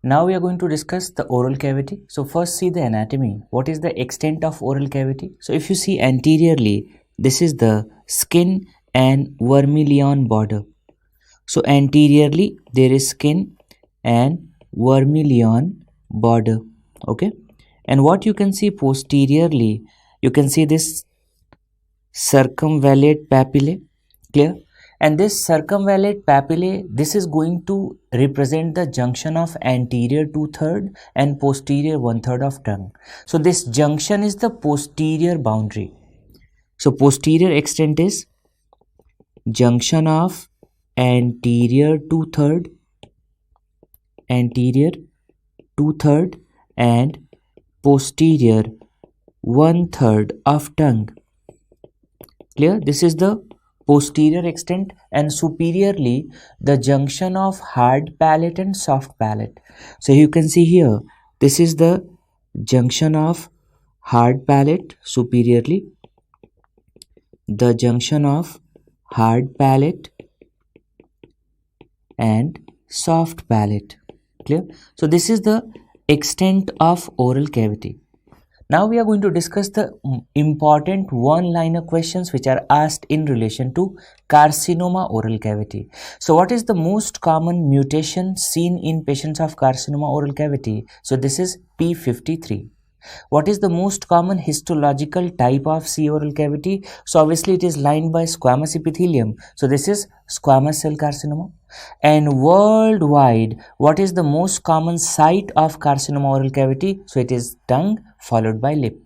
Now we are going to discuss the oral cavity. So first see the anatomy. What is the extent of oral cavity? So if you see anteriorly, this is the skin and vermilion border. So anteriorly there is skin and vermilion border. Okay. And what you can see posteriorly, you can see this circumvallate papillae. Clear? And this circumvallate papillae, this is going to represent the junction of anterior 2/3 and posterior 1/3 of tongue. So this junction is the posterior boundary. So posterior extent is junction of anterior 2/3 and posterior 1/3 of tongue. Clear? This is the posterior extent, and superiorly the junction of hard palate and soft palate. So you can see here, this is the junction of hard palate superiorly, the junction of hard palate and soft palate. Clear? So this is the extent of oral cavity. Now we are going to discuss the important one-liner questions which are asked in relation to carcinoma oral cavity. So what is the most common mutation seen in patients of carcinoma oral cavity? So this is P53. What is the most common histological type of C oral cavity? So obviously it is lined by squamous epithelium. So this is squamous cell carcinoma. And worldwide, what is the most common site of carcinoma oral cavity? So it is tongue followed by lip.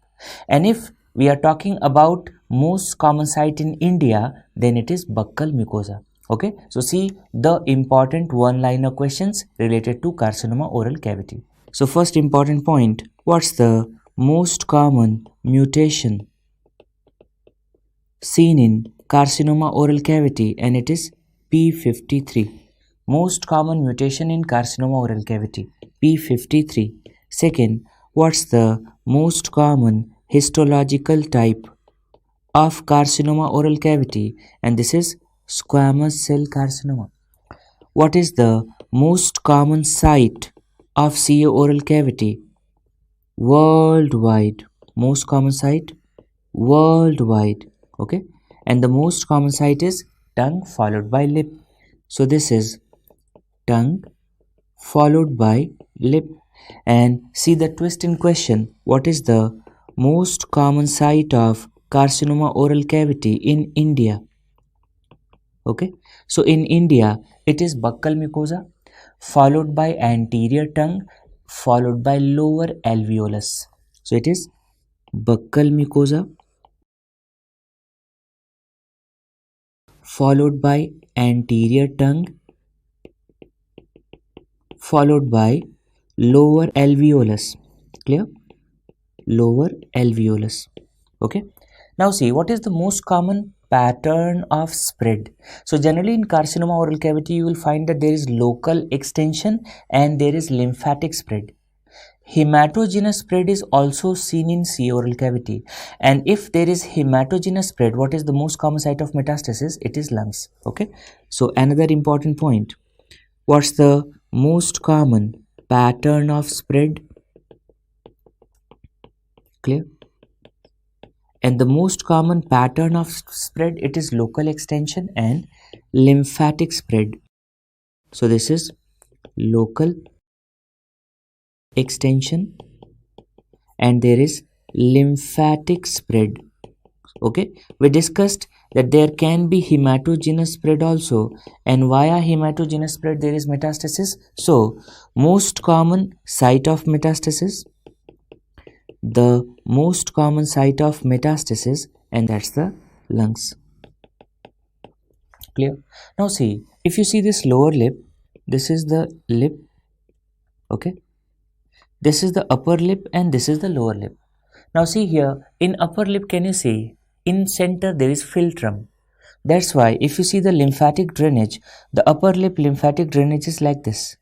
And if we are talking about most common site in India, then it is buccal mucosa. Okay, so see the important one-liner questions related to carcinoma oral cavity. So first important point, what's the most common mutation seen in carcinoma oral cavity? And it is P53. Most common mutation in carcinoma oral cavity, P53. Second, what's the most common histological type of carcinoma oral cavity? And this is squamous cell carcinoma. What is the most common site of CA oral cavity worldwide? Most common site worldwide. Okay, and the most common site is tongue followed by lip. So this is tongue followed by lip. And see the twist in question, what is the most common site of carcinoma oral cavity in India? Okay, so in India it is buccal mucosa followed by anterior tongue followed by lower alveolus. So it is buccal mucosa followed by anterior tongue followed by lower alveolus. Clear? Lower alveolus. Okay, now see what is the most common pattern of spread. So generally in carcinoma oral cavity you will find that there is local extension and there is lymphatic spread. Hematogenous spread is also seen in C oral cavity, and if there is hematogenous spread, what is the most common site of metastasis? It is lungs. Okay, so another important point, what's the most common pattern of spread? Clear? And the most common pattern of spread, it is local extension and lymphatic spread. So this is local extension and there is lymphatic spread. Okay, we discussed that there can be hematogenous spread also, and via hematogenous spread there is metastasis. So most common site of metastasis, the most common site of metastasis, and that's the lungs. Clear? Now see, if you see this lower lip, this is the lip. Okay, this is the upper lip and this is the lower lip. Now see here, in upper lip, can you see in center there is philtrum? That's why if you see the lymphatic drainage, the upper lip lymphatic drainage is like this.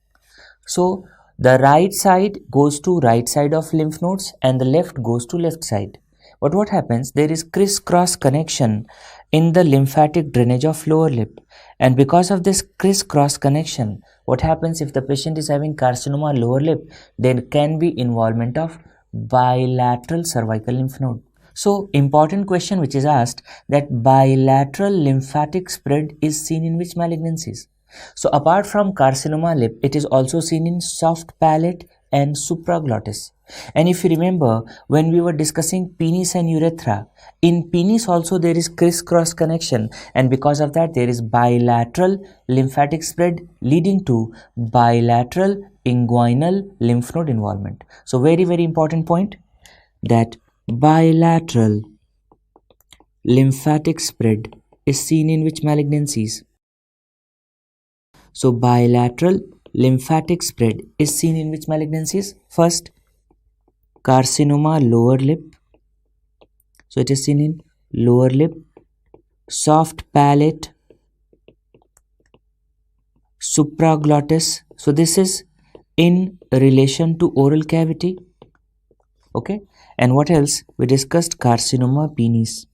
So the right side goes to right side of lymph nodes and the left goes to left side. But what happens? There is crisscross connection in the lymphatic drainage of lower lip. And because of this crisscross connection, what happens if the patient is having carcinoma lower lip? There can be involvement of bilateral cervical lymph node. So, important question which is asked, that bilateral lymphatic spread is seen in which malignancies? So, apart from carcinoma lip, it is also seen in soft palate and supraglottis. And if you remember, when we were discussing penis and urethra, in penis also there is crisscross connection, and because of that there is bilateral lymphatic spread leading to bilateral inguinal lymph node involvement. So very, very important point, that bilateral lymphatic spread is seen in which malignancies? So bilateral lymphatic spread is seen in which malignancies? First, carcinoma lower lip. So it is seen in lower lip, soft palate, supraglottis. So this is in relation to oral cavity. Okay. And what else? We discussed carcinoma penis.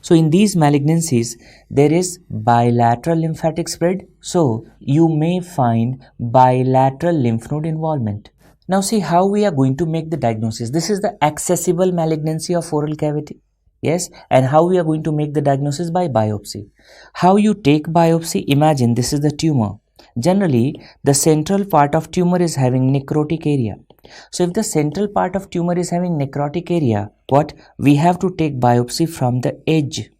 So in these malignancies, there is bilateral lymphatic spread. So you may find bilateral lymph node involvement. Now see how we are going to make the diagnosis. This is the accessible malignancy of oral cavity. Yes, and how we are going to make the diagnosis? By biopsy. How you take biopsy? Imagine this is the tumor. Generally, the central part of tumor is having necrotic area. So if the central part of tumor is having necrotic area, what? We have to take biopsy from the edge.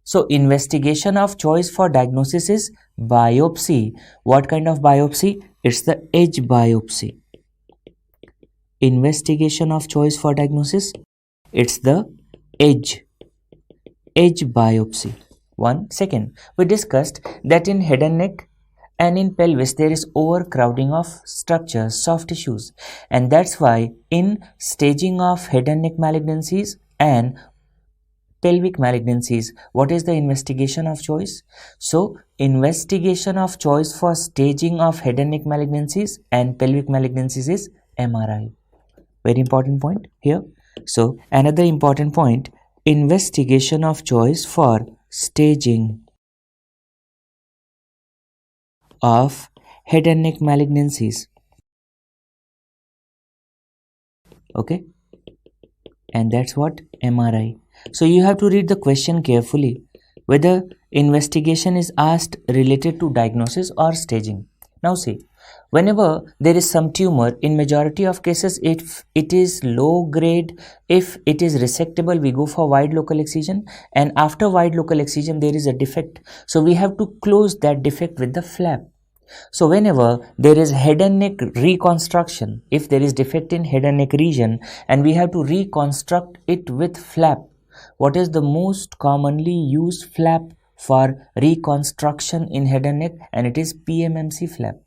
So investigation of choice for diagnosis is biopsy. What kind of biopsy? It's the edge biopsy. Investigation of choice for diagnosis, it's the edge biopsy. One second, we discussed that in head and neck and in pelvis there is overcrowding of structures, soft tissues, and that's why in staging of head and neck malignancies and pelvic malignancies, what is the investigation of choice? So investigation of choice for staging of head and neck malignancies and pelvic malignancies is MRI. Very important point here. So another important point, investigation of choice for staging of head and neck malignancies. Okay, and that's what? MRI. So you have to read the question carefully, whether investigation is asked related to diagnosis or staging. Now see, whenever there is some tumor, in majority of cases, if it is low grade, if it is resectable, we go for wide local excision, and after wide local excision there is a defect, so we have to close that defect with the flap. So whenever there is head and neck reconstruction, if there is defect in head and neck region and we have to reconstruct it with flap, what is the most commonly used flap for reconstruction in head and neck? And it is PMMC flap.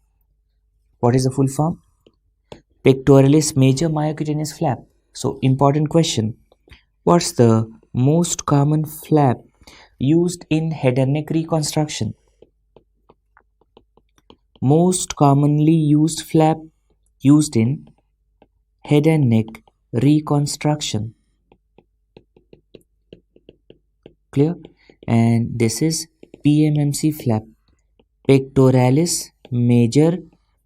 What is the full form? Pectoralis major myocutaneous flap. So important question, what's the most common flap used in head and neck reconstruction? Most commonly used flap used in head and neck reconstruction. Clear? And this is PMMC flap, pectoralis major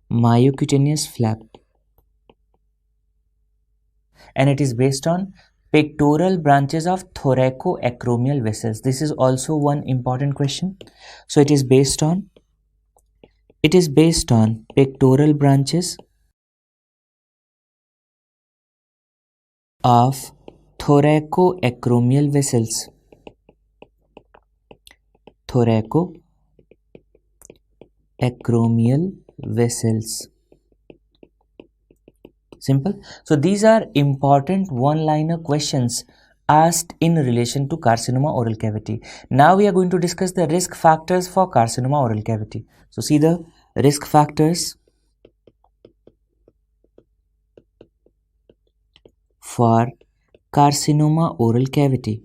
myocutaneous flap, and it is based on pectoral branches of thoracoacromial vessels. This is also one important question. So it is based on pectoral branches of thoracoacromial vessels. Thoracoacromial vessels. Simple. So these are important one-liner questions asked in relation to carcinoma oral cavity. Now we are going to discuss the risk factors for carcinoma oral cavity. So see the risk factors for carcinoma oral cavity.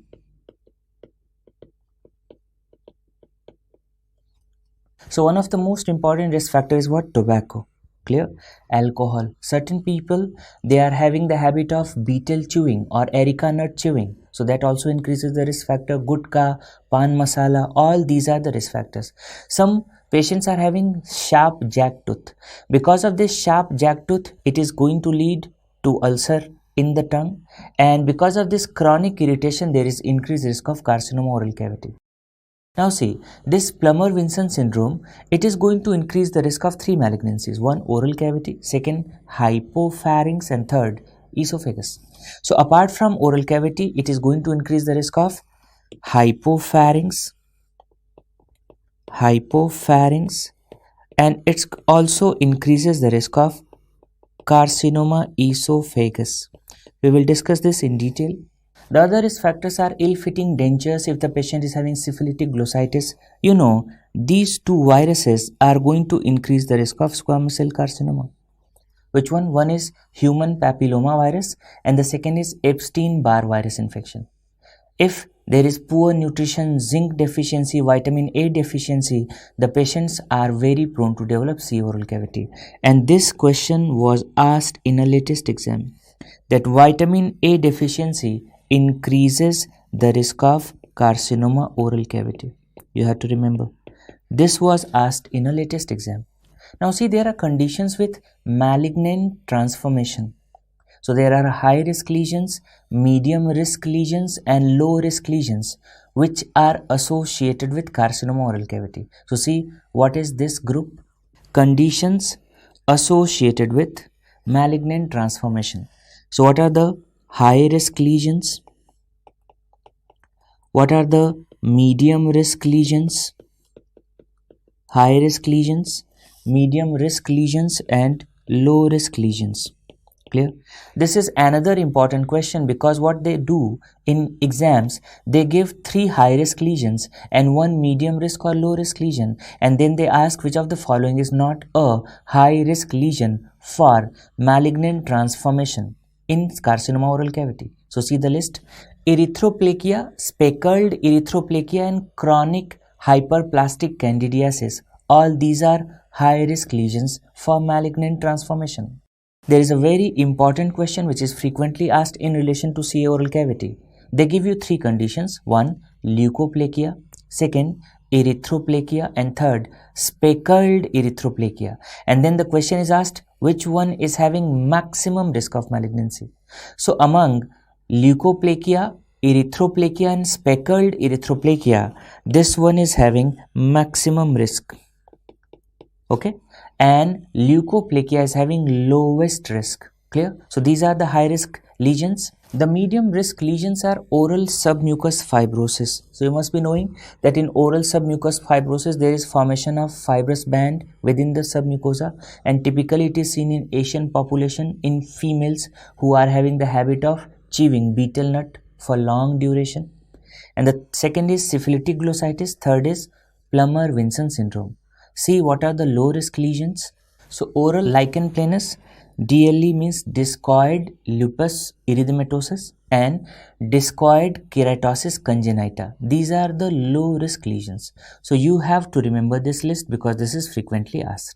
So one of the most important risk factors is what? Tobacco. Clear? Alcohol. Certain people, they are having the habit of betel chewing or areca nut chewing. So that also increases the risk factor. Gutka, pan masala, all these are the risk factors. Some patients are having sharp jack-tooth. Because of this sharp jack-tooth, it is going to lead to ulcer in the tongue, and because of this chronic irritation, there is increased risk of carcinoma oral cavity. Now see, this Plummer-Vinson syndrome, it is going to increase the risk of three malignancies. One, oral cavity. Second, hypopharynx. And third, esophagus. So apart from oral cavity, it is going to increase the risk of hypopharynx, and it also increases the risk of carcinoma esophagus. We will discuss this in detail. The other risk factors are ill-fitting dentures if the patient is having syphilitic glossitis. You know, these two viruses are going to increase the risk of squamous cell carcinoma. Which one? One is human papilloma virus and the second is Epstein-Barr virus infection. If there is poor nutrition, zinc deficiency, vitamin A deficiency, the patients are very prone to develop C oral cavity. And this question was asked in a latest exam, that vitamin A deficiency increases the risk of carcinoma oral cavity. You have to remember, this was asked in a latest exam. Now see, there are conditions with malignant transformation. So there are high risk lesions, medium risk lesions and low risk lesions which are associated with carcinoma oral cavity. So see, what is this group? Conditions associated with malignant transformation. So what are the high risk lesions? What are the medium risk lesions? High risk lesions, medium risk lesions and low risk lesions. Clear? This is another important question because what they do in exams, they give 3 high risk lesions and 1 medium risk or low risk lesion, and then they ask which of the following is not a high risk lesion for malignant transformation in carcinoma oral cavity. So see the list: erythroplakia, speckled erythroplakia and chronic hyperplastic candidiasis. All these are high risk lesions for malignant transformation. There is a very important question which is frequently asked in relation to CA oral cavity. They give you 3 conditions: 1, leukoplakia; 2, erythroplakia; and 3, speckled erythroplakia. And then the question is asked, which one is having maximum risk of malignancy? So among leukoplakia, erythroplakia and speckled erythroplakia, this one is having maximum risk. Okay, and leukoplakia is having lowest risk. Clear? So these are the high risk lesions. The medium risk lesions are oral submucous fibrosis. So you must be knowing that in oral submucous fibrosis there is formation of fibrous band within the submucosa, and typically it is seen in Asian population in females who are having the habit of chewing betel nut for long duration. And the second is syphilitic glossitis. Third is Plummer-Vinson syndrome. See, what are the low risk lesions? So oral lichen planus, DLE means discoid lupus erythematosus, and discoid keratosis congenita. These are the low risk lesions. So you have to remember this list because this is frequently asked.